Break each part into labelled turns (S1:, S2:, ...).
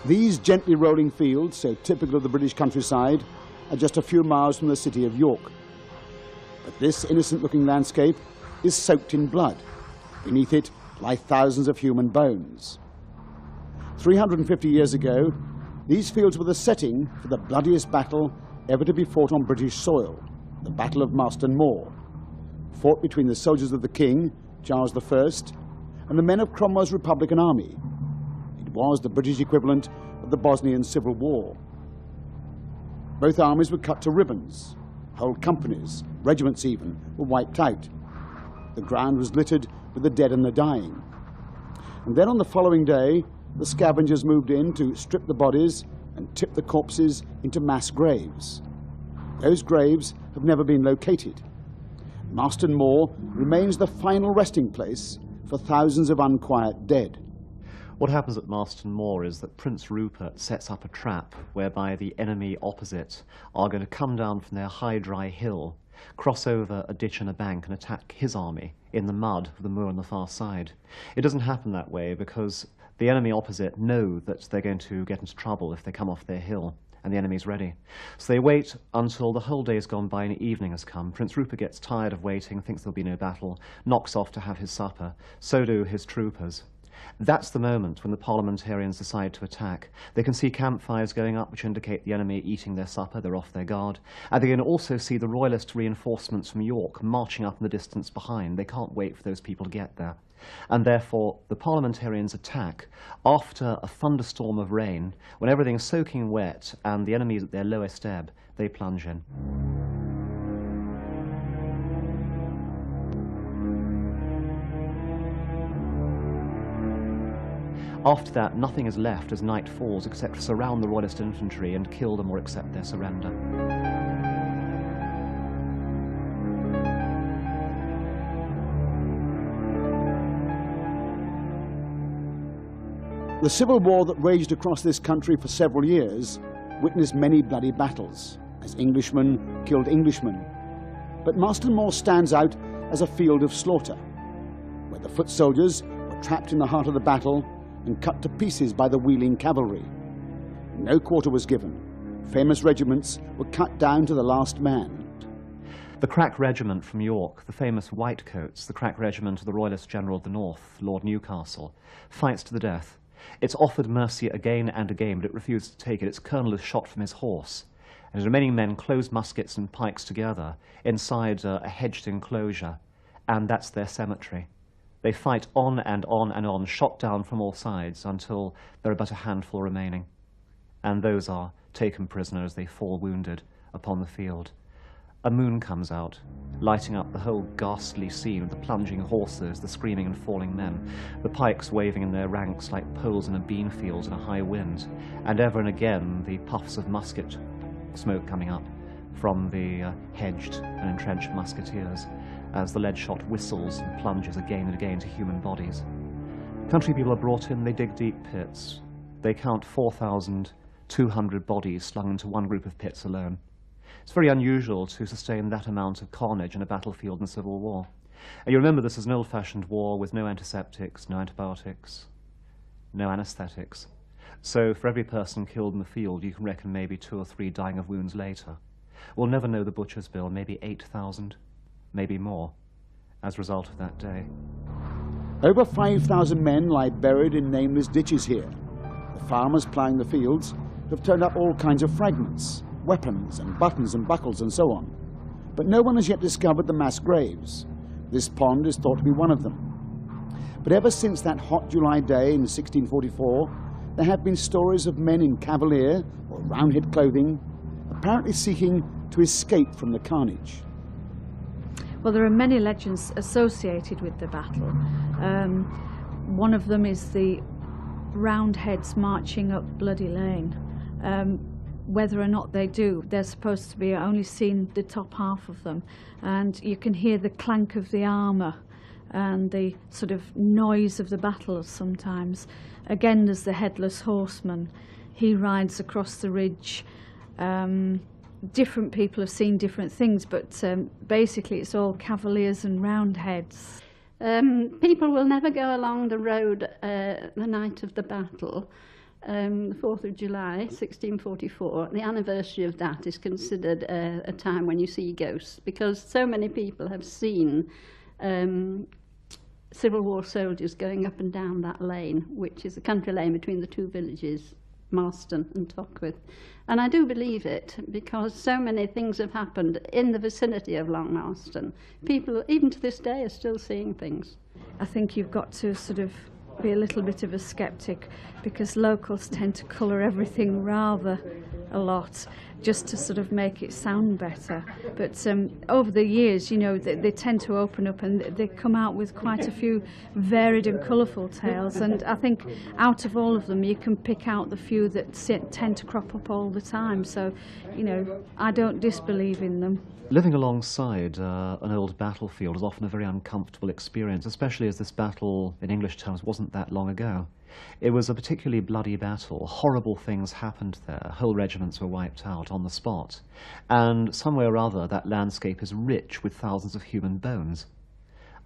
S1: These gently rolling fields, so typical of the British countryside, are just a few miles from the city of York. But this innocent-looking landscape is soaked in blood. Beneath it lie thousands of human bones. 350 years ago, these fields were the setting for the bloodiest battle ever to be fought on British soil, the Battle of Marston Moor, fought between the soldiers of the King, Charles I, and the men of Cromwell's Republican Army. It was the British equivalent of the Bosnian Civil War. Both armies were cut to ribbons. Whole companies, regiments even, were wiped out. The ground was littered with the dead and the dying. And then on the following day, the scavengers moved in to strip the bodies and tip the corpses into mass graves. Those graves have never been located. Marston Moor remains the final resting place for thousands of unquiet dead.
S2: What happens at Marston Moor is that Prince Rupert sets up a trap whereby the enemy opposite are going to come down from their high, dry hill, cross over a ditch and a bank and attack his army in the mud of the moor on the far side. It doesn't happen that way because the enemy opposite know that they're going to get into trouble if they come off their hill, and the enemy's ready. So they wait until the whole day has gone by and evening has come. Prince Rupert gets tired of waiting, thinks there'll be no battle, knocks off to have his supper. So do his troopers. That's the moment when the parliamentarians decide to attack. They can see campfires going up which indicate the enemy eating their supper, they're off their guard. And they can also see the royalist reinforcements from York marching up in the distance behind. They can't wait for those people to get there. And therefore the parliamentarians attack after a thunderstorm of rain, when everything is soaking wet and the enemy is at their lowest ebb, they plunge in. After that, nothing is left as night falls except to surround the royalist infantry and kill them or accept their surrender.
S1: The civil war that raged across this country for several years witnessed many bloody battles, as Englishmen killed Englishmen. But Marston Moor stands out as a field of slaughter, where the foot soldiers were trapped in the heart of the battle and cut to pieces by the wheeling cavalry. No quarter was given. Famous regiments were cut down to the last man.
S2: The crack regiment from York, the famous Whitecoats, the crack regiment of the Royalist General of the North, Lord Newcastle, fights to the death. It's offered mercy again and again, but it refuses to take it. Its colonel is shot from his horse, and his remaining men close muskets and pikes together inside a hedged enclosure, and that's their cemetery. They fight on and on and on, shot down from all sides, until there are but a handful remaining. And those are taken prisoner as they fall wounded upon the field. A moon comes out, lighting up the whole ghastly scene of the plunging horses, the screaming and falling men, the pikes waving in their ranks like poles in a bean field in a high wind, and ever and again the puffs of musket smoke coming up from the hedged and entrenched musketeers, as the lead shot whistles and plunges again and again to human bodies. Country people are brought in, they dig deep pits. They count 4,200 bodies slung into one group of pits alone. It's very unusual to sustain that amount of carnage in a battlefield in the Civil War. And you remember this is an old-fashioned war with no antiseptics, no antibiotics, no anesthetics. So for every person killed in the field, you can reckon maybe 2 or 3 dying of wounds later. We'll never know the butcher's bill, maybe 8,000. Maybe more, as a result of that day.
S1: Over 5,000 men lie buried in nameless ditches here. The farmers ploughing the fields have turned up all kinds of fragments, weapons and buttons and buckles and so on. But no one has yet discovered the mass graves. This pond is thought to be one of them. But ever since that hot July day in 1644, there have been stories of men in cavalier or roundhead clothing apparently seeking to escape from the carnage.
S3: Well, there are many legends associated with the battle. One of them is the Roundheads marching up Bloody Lane. Whether or not they do, they're supposed to be only seen the top half of them, and you can hear the clank of the armour and the sort of noise of the battle sometimes. Again, there's the Headless Horseman. He rides across the ridge. Different people have seen different things, but basically it's all cavaliers and roundheads.
S4: People will never go along the road the night of the battle the 4th of July, 1644, the anniversary of that is considered a time when you see ghosts, because so many people have seen Civil War soldiers going up and down that lane, which is a country lane between the two villages, Marston and Tockwith. And I do believe it, because so many things have happened in the vicinity of Long Marston. People, even to this day, are still seeing things.
S3: I think you've got to sort of be a little bit of a skeptic, because locals tend to colour everything rather a lot just to sort of make it sound better. But over the years, you know, they tend to open up and they come out with quite a few varied and colourful tales, and I think out of all of them you can pick out the few that tend to crop up all the time. So, you know, I don't disbelieve in them.
S2: Living alongside an old battlefield is often a very uncomfortable experience, especially as this battle, in English terms, wasn't that long ago. It was a particularly bloody battle. Horrible things happened there. Whole regiments were wiped out on the spot. And some way or other, that landscape is rich with thousands of human bones.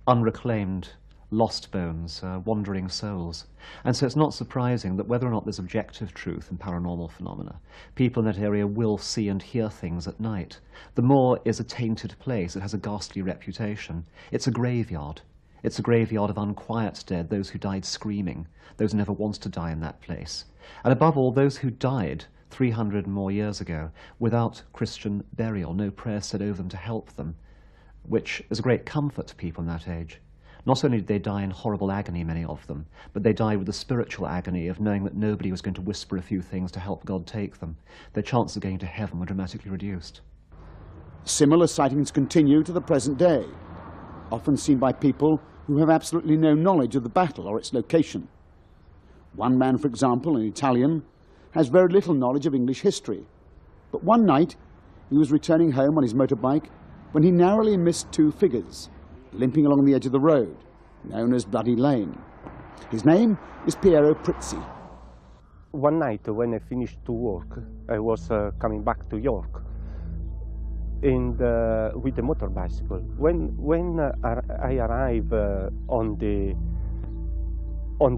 S2: Unreclaimed, lost bones, wandering souls. And so it's not surprising that whether or not there's objective truth in paranormal phenomena, people in that area will see and hear things at night. The moor is a tainted place. It has a ghastly reputation. It's a graveyard. It's a graveyard of unquiet dead, those who died screaming, those who never wanted to die in that place. And above all, those who died 300 more years ago without Christian burial, no prayer said over them to help them, which is a great comfort to people in that age. Not only did they die in horrible agony, many of them, but they died with the spiritual agony of knowing that nobody was going to whisper a few things to help God take them. Their chances of getting to heaven were dramatically reduced.
S1: Similar sightings continue to the present day, often seen by people who have absolutely no knowledge of the battle or its location. One man, for example, an Italian, has very little knowledge of English history. But one night, he was returning home on his motorbike when he narrowly missed two figures, limping along the edge of the road, known as Bloody Lane. His name is Piero Prizzi.
S5: One night when I finished to work, I was coming back to York and with the motor bicycle. When I arrive on the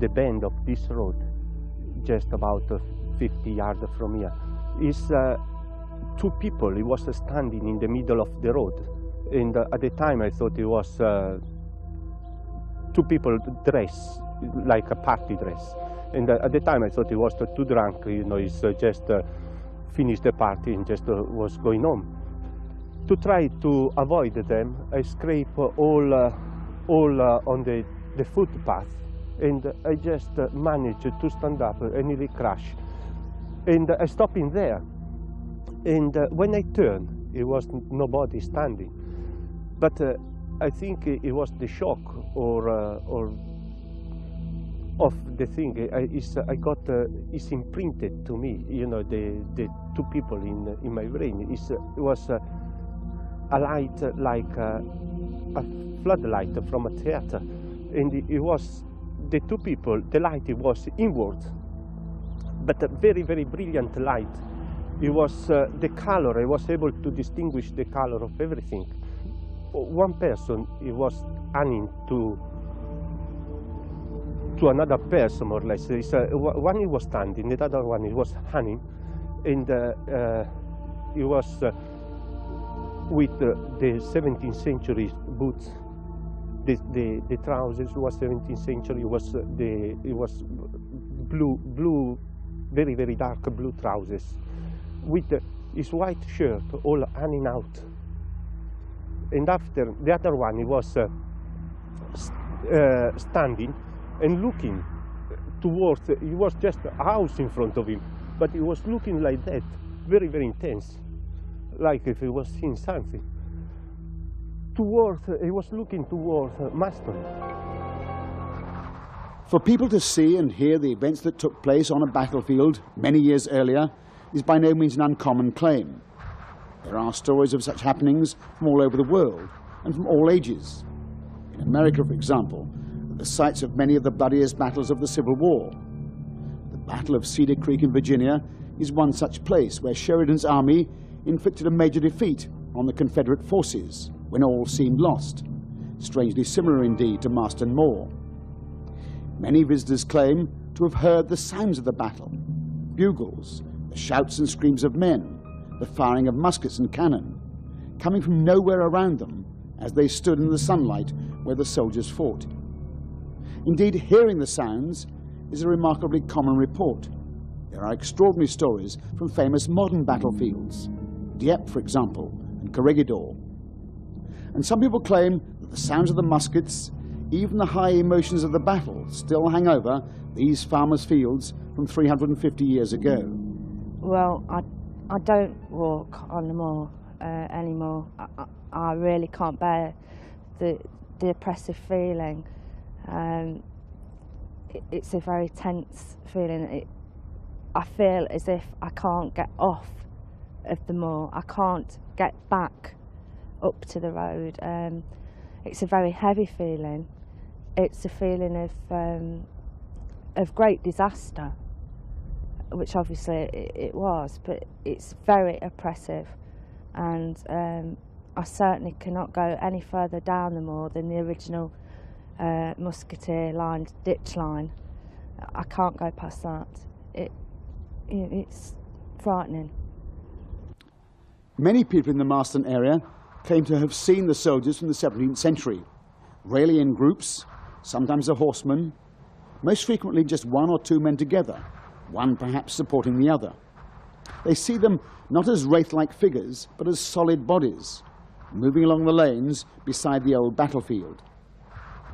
S5: bend of this road, just about 50 yards from here, is two people. He was standing in the middle of the road, and at the time I thought it was two people dressed like a party dress, and at the time I thought it was too drunk, you know, it's just finished the party and just was going home. To try to avoid them, I scrape all on the footpath, and I just managed to stand up and nearly crash. And I stopped in there, and when I turned, it was nobody standing. But I think it was the shock or of the thing. It's imprinted to me. You know, the two people in my brain. It was a light like a floodlight from a theater, and it was the two people. The light, it was inward, but a very, very brilliant light. It was the color. I was able to distinguish the color of everything. One person, he was running to another person, more or less. One he was standing, the other one he was running, and he was with the 17th century boots. The trousers was 17th century. It was blue, very, very dark blue trousers, with his white shirt all hanging out. And after the other one, he was standing and looking towards. He was just a house in front of him, but he was looking like that, very, very intense, like if he was seeing something. He was looking towards Marston.
S1: For people to see and hear the events that took place on a battlefield many years earlier is by no means an uncommon claim. There are stories of such happenings from all over the world and from all ages. In America, for example, are the sites of many of the bloodiest battles of the Civil War. The Battle of Cedar Creek in Virginia is one such place where Sheridan's army inflicted a major defeat on the Confederate forces when all seemed lost, strangely similar indeed to Marston Moor. Many visitors claim to have heard the sounds of the battle, bugles, the shouts and screams of men, the firing of muskets and cannon, coming from nowhere around them as they stood in the sunlight where the soldiers fought. Indeed, hearing the sounds is a remarkably common report. There are extraordinary stories from famous modern battlefields, Dieppe, for example, and Corregidor. And some people claim that the sounds of the muskets, even the high emotions of the battle, still hang over these farmers' fields from 350 years ago.
S6: Well, I don't walk on the moor anymore. I really can't bear the oppressive feeling. It's a very tense feeling. I feel as if I can't get off of the moor. I can't get back up to the road. It's a very heavy feeling. It's a feeling of great disaster, which obviously it was, but it's very oppressive, and I certainly cannot go any further down the moor than the original musketeer-lined ditch line. I can't go past that. It's frightening.
S1: Many people in the Marston area claim to have seen the soldiers from the 17th century, rarely in groups, sometimes a horseman, most frequently just one or two men together, one perhaps supporting the other. They see them not as wraith-like figures, but as solid bodies, moving along the lanes beside the old battlefield.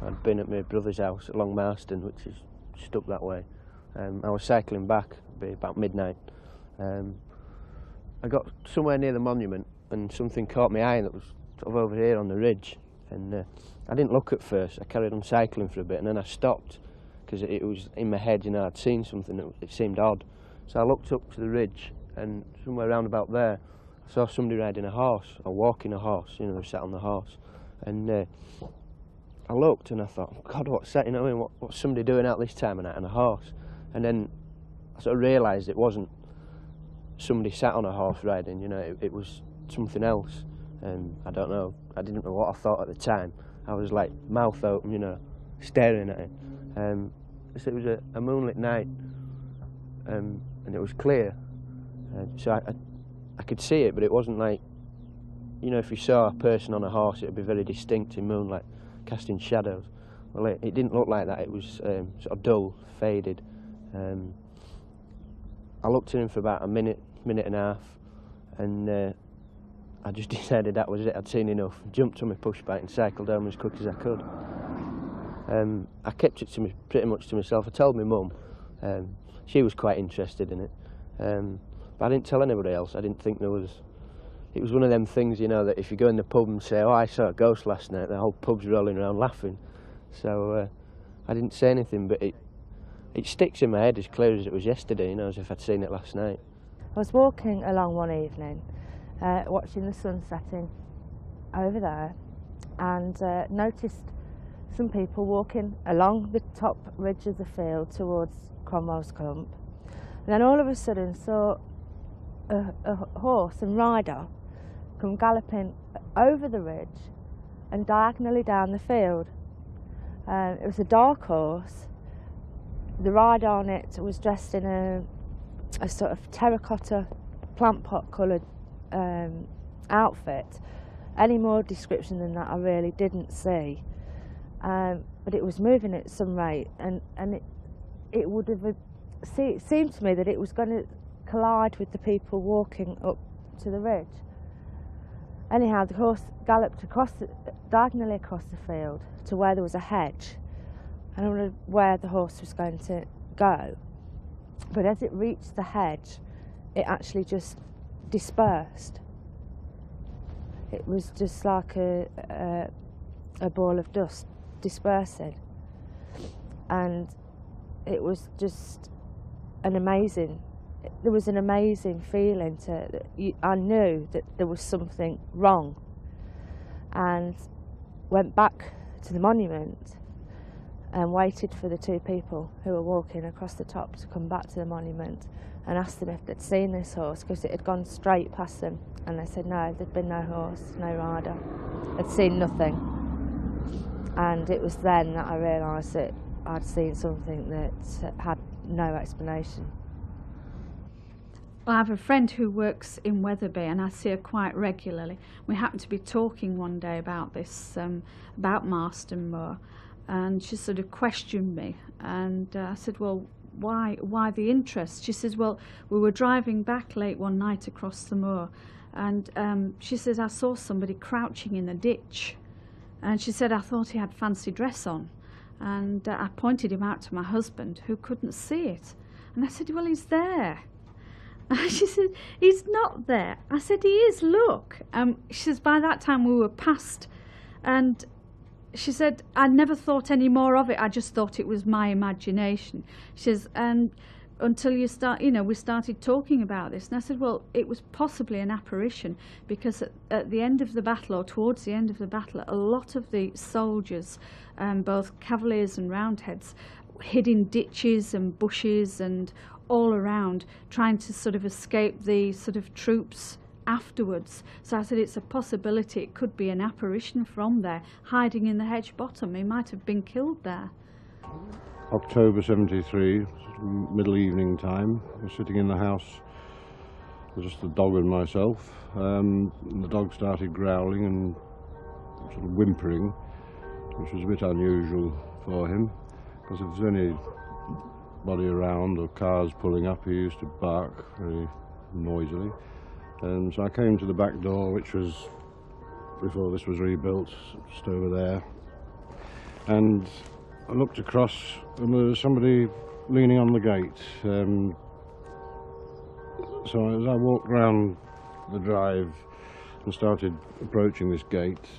S7: I'd been at my brother's house along Marston, which is just up that way. I was cycling back, it'd be about midnight. I got somewhere near the monument and something caught my eye that was sort of over here on the ridge. And I didn't look at first. I carried on cycling for a bit and then I stopped because it was in my head, you know, I'd seen something that it seemed odd. So I looked up to the ridge and somewhere around about there I saw somebody riding a horse or walking a horse, you know, they sat on the horse. And I looked and I thought, God, what's that? You know, what's somebody doing out this time of night on a horse? And then I sort of realised it wasn't somebody sat on a horse riding, you know, it was something else. And I don't know, I didn't know what I thought at the time. I was like mouth open, you know, staring at it. So it was a moonlit night and it was clear. So I could see it, but it wasn't like, you know, if you saw a person on a horse, it would be very distinct in moonlight, casting shadows. Well, it didn't look like that. It was sort of dull, faded. I looked at him for about a minute and a half, and I just decided that was it. I'd seen enough. Jumped on my push bike and cycled home as quick as I could. I kept it pretty much to myself. I told my mum. She was quite interested in it, but I didn't tell anybody else. I didn't think there was. It was one of them things, you know, that if you go in the pub and say, "Oh, I saw a ghost last night," the whole pub's rolling around laughing. So I didn't say anything, but it sticks in my head as clear as it was yesterday, you know, as if I'd seen it last night.
S6: I was walking along one evening, watching the sun setting over there, and noticed some people walking along the top ridge of the field towards Cromwell's Clump. And then all of a sudden saw a horse and rider come galloping over the ridge and diagonally down the field. It was a dark horse. The rider on it was dressed in a sort of terracotta plant pot coloured outfit. Any more description than that I really didn't see. But it was moving at some rate, and it would have it seemed to me that it was going to collide with the people walking up to the ridge. Anyhow, the horse galloped diagonally across the field to where there was a hedge. I don't know where the horse was going to go, but as it reached the hedge, it actually just dispersed. It was just like a ball of dust dispersing, and it was just an amazing. There was an amazing feeling I knew that there was something wrong, and went back to the monument and waited for the two people who were walking across the top to come back to the monument and asked them if they'd seen this horse, because it had gone straight past them, and they said no, there'd been no horse, no rider, they'd seen nothing. And it was then that I realised that I'd seen something that had no explanation.
S3: Well, I have a friend who works in Wetherby, and I see her quite regularly. We happened to be talking one day about this, about Marston Moor, and she sort of questioned me, and I said, well, why the interest? She says, well, we were driving back late one night across the moor, and she says, I saw somebody crouching in a ditch, and she said, I thought he had fancy dress on, and I pointed him out to my husband, who couldn't see it, and I said, well, he's there. She said, he's not there. I said, he is, look. She says, by that time we were past, and she said, I never thought any more of it. I just thought it was my imagination. She says, and until we started talking about this. And I said, well, it was possibly an apparition, because at the end of the battle, or towards the end of the battle, a lot of the soldiers, both Cavaliers and Roundheads, hid in ditches and bushes and all around, trying to sort of escape the sort of troops afterwards. So I said, it's a possibility it could be an apparition from there, hiding in the hedge bottom. He might have been killed there.
S8: October 73, middle evening time. I was sitting in the house, just the dog and myself. And the dog started growling and sort of whimpering, which was a bit unusual for him, because if there's anybody around or cars pulling up, he used to bark very noisily. And so I came to the back door, which was, before this was rebuilt, just over there. And I looked across, and there was somebody leaning on the gate. So as I walked round the drive and started approaching this gate,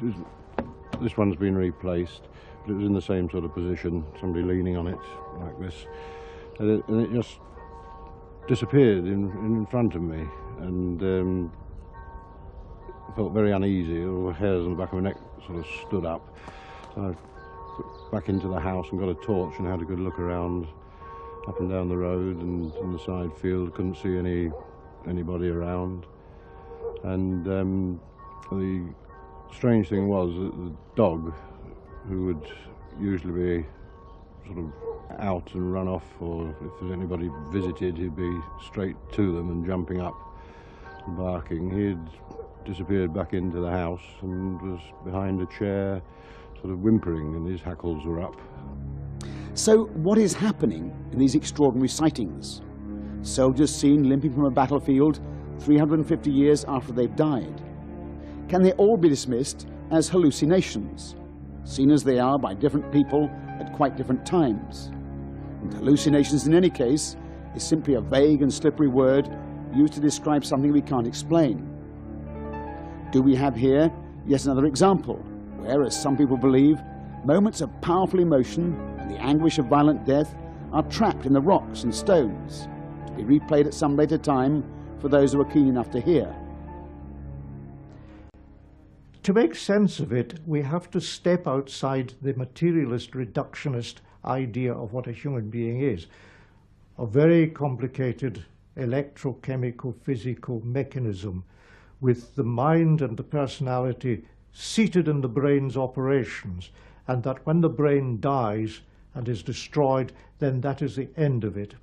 S8: this one's been replaced, but it was in the same sort of position, somebody leaning on it like this. And it just disappeared in front of me, and I felt very uneasy. All the hairs on the back of my neck sort of stood up. So I got back into the house and got a torch and had a good look around, up and down the road and in the side field. Couldn't see anybody around. And the strange thing was that the dog, who would usually be sort of out and run off, or if there's anybody visited, he'd be straight to them and jumping up and barking. He had disappeared back into the house and was behind a chair, sort of whimpering, and his hackles were up.
S1: So what is happening in these extraordinary sightings? Soldiers seen limping from a battlefield 350 years after they've died. Can they all be dismissed as hallucinations, seen as they are by different people at quite different times? And hallucinations, in any case, is simply a vague and slippery word used to describe something we can't explain. Do we have here yet another example where, as some people believe, moments of powerful emotion and the anguish of violent death are trapped in the rocks and stones, to be replayed at some later time for those who are keen enough to hear?
S9: To make sense of it, we have to step outside the materialist, reductionist idea of what a human being is. A very complicated electrochemical, physical mechanism with the mind and the personality seated in the brain's operations, and that when the brain dies and is destroyed, then that is the end of it.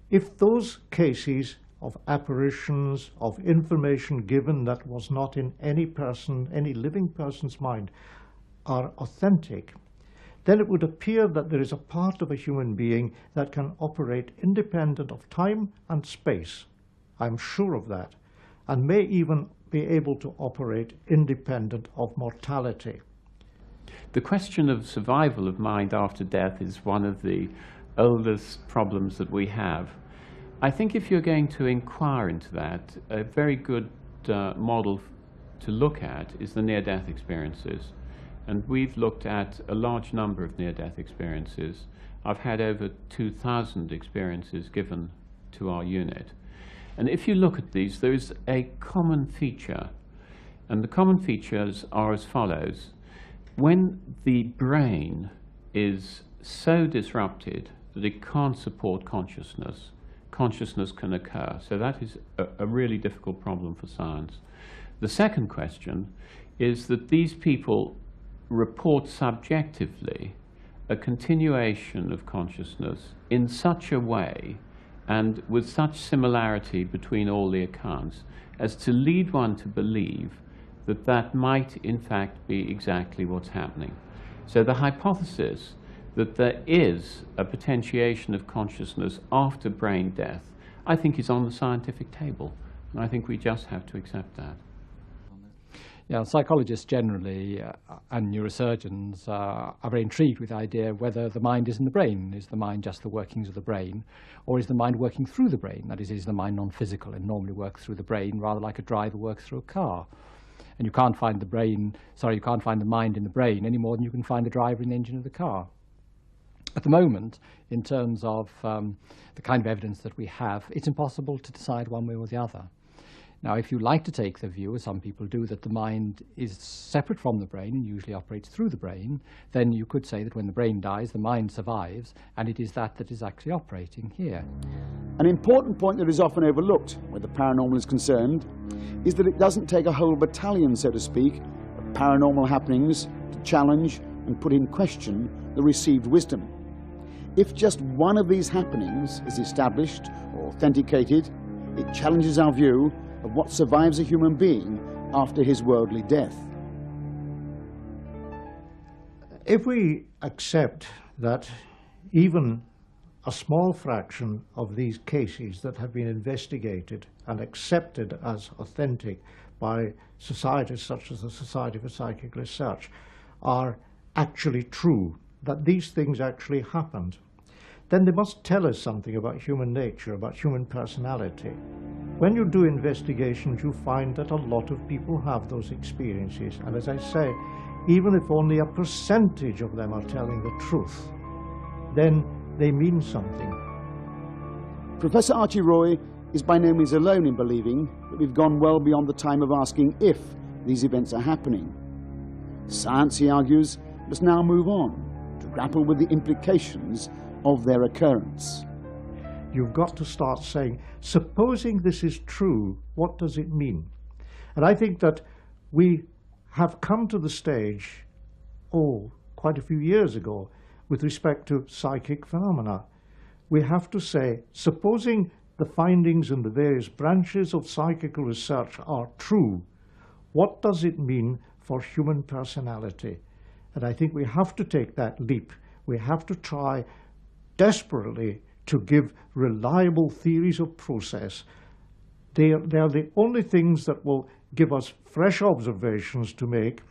S9: If those cases of apparitions, of information given that was not in any person, any living person's mind, are authentic, then it would appear that there is a part of a human being that can operate independent of time and space. I'm sure of that, and may even be able to operate independent of mortality.
S10: The question of survival of mind after death is one of the oldest problems that we have. I think if you're going to inquire into that, a very good model to look at is the near-death experiences. And we've looked at a large number of near-death experiences. I've had over 2,000 experiences given to our unit. And if you look at these, there is a common feature. And the common features are as follows. When the brain is so disrupted that it can't support consciousness, consciousness can occur. So that is a really difficult problem for science. The second question is that these people report subjectively a continuation of consciousness in such a way and with such similarity between all the accounts as to lead one to believe that that might in fact be exactly what's happening. So the hypothesis that there is a potentiation of consciousness after brain death, I think, is on the scientific table, and I think we just have to accept that.
S11: Yeah, psychologists generally and neurosurgeons are very intrigued with the idea whether the mind is in the brain. Is the mind just the workings of the brain, or is the mind working through the brain? That is the mind non-physical and normally works through the brain, rather like a driver works through a car? And you can't find you can't find the mind in the brain any more than you can find the driver in the engine of the car. At the moment, in terms of the kind of evidence that we have, it's impossible to decide one way or the other. Now, if you like to take the view, as some people do, that the mind is separate from the brain and usually operates through the brain, then you could say that when the brain dies, the mind survives, and it is that that is actually operating here.
S1: An important point that is often overlooked where the paranormal is concerned is that it doesn't take a whole battalion, so to speak, of paranormal happenings to challenge and put in question the received wisdom. If just one of these happenings is established or authenticated, it challenges our view of what survives a human being after his worldly death.
S9: If we accept that even a small fraction of these cases that have been investigated and accepted as authentic by societies such as the Society for Psychic Research are actually true, that these things actually happened, then they must tell us something about human nature, about human personality. When you do investigations, you find that a lot of people have those experiences. And as I say, even if only a percentage of them are telling the truth, then they mean something.
S1: Professor Archie Roy is by no means alone in believing that we've gone well beyond the time of asking if these events are happening. Science, he argues, must now move on to grapple with the implications of their occurrence.
S9: You've got to start saying, supposing this is true, what does it mean? And I think that we have come to the stage, quite a few years ago, with respect to psychic phenomena. We have to say, supposing the findings in the various branches of psychical research are true, what does it mean for human personality? And I think we have to take that leap. We have to try desperately to give reliable theories of process. They are the only things that will give us fresh observations to make,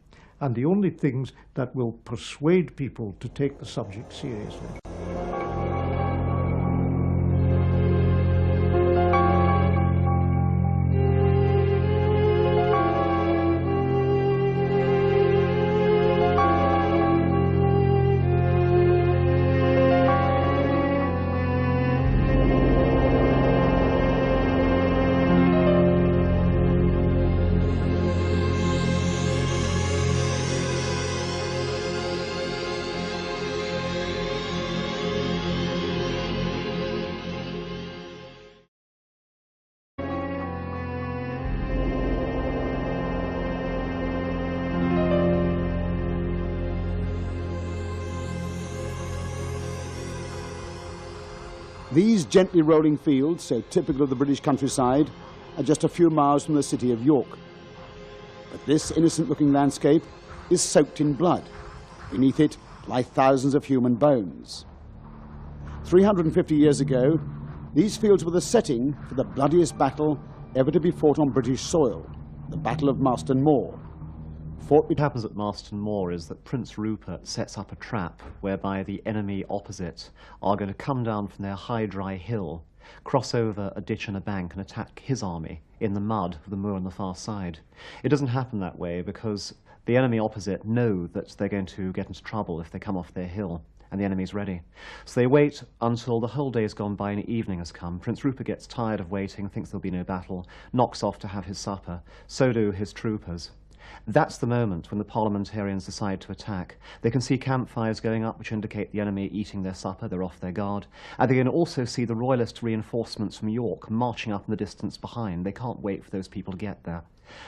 S9: and the only things that will persuade people to take the subject seriously.
S1: These gently rolling fields, so typical of the British countryside, are just a few miles from the city of York. But this innocent-looking landscape is soaked in blood. Beneath it lie thousands of human bones. 350 years ago, these fields were the setting for the bloodiest battle ever to be fought on British soil, the Battle of Marston Moor.
S2: What happens at Marston Moor is that Prince Rupert sets up a trap whereby the enemy opposite are going to come down from their high, dry hill, cross over a ditch and a bank and attack his army in the mud of the moor on the far side. It doesn't happen that way because the enemy opposite know that they're going to get into trouble if they come off their hill, and the enemy's ready. So they wait until the whole day has gone by and evening has come. Prince Rupert gets tired of waiting, thinks there'll be no battle, knocks off to have his supper. So do his troopers. That's the moment when the parliamentarians decide to attack. They can see campfires going up which indicate the enemy eating their supper, they're off their guard. And they can also see the royalist reinforcements from York marching up in the distance behind. They can't wait for those people to get there.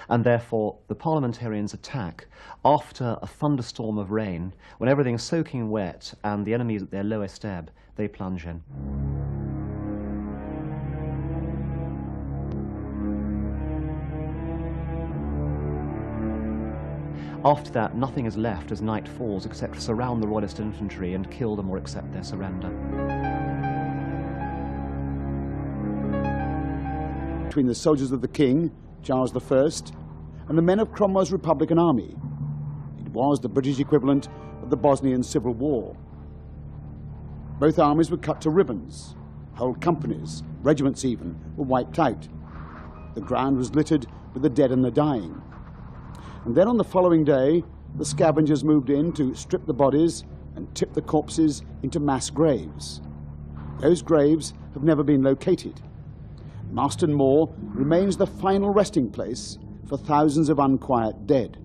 S2: And therefore the parliamentarians attack after a thunderstorm of rain, when everything is soaking wet and the enemy is at their lowest ebb, they plunge in. After that, nothing is left as night falls except to surround the Royalist infantry and kill them or accept their surrender.
S1: Between the soldiers of the King, Charles I, and the men of Cromwell's Republican Army. It was the British equivalent of the Bosnian Civil War. Both armies were cut to ribbons. Whole companies, regiments even, were wiped out. The ground was littered with the dead and the dying. And then on the following day, the scavengers moved in to strip the bodies and tip the corpses into mass graves. Those graves have never been located. Marston Moor remains the final resting place for thousands of unquiet dead.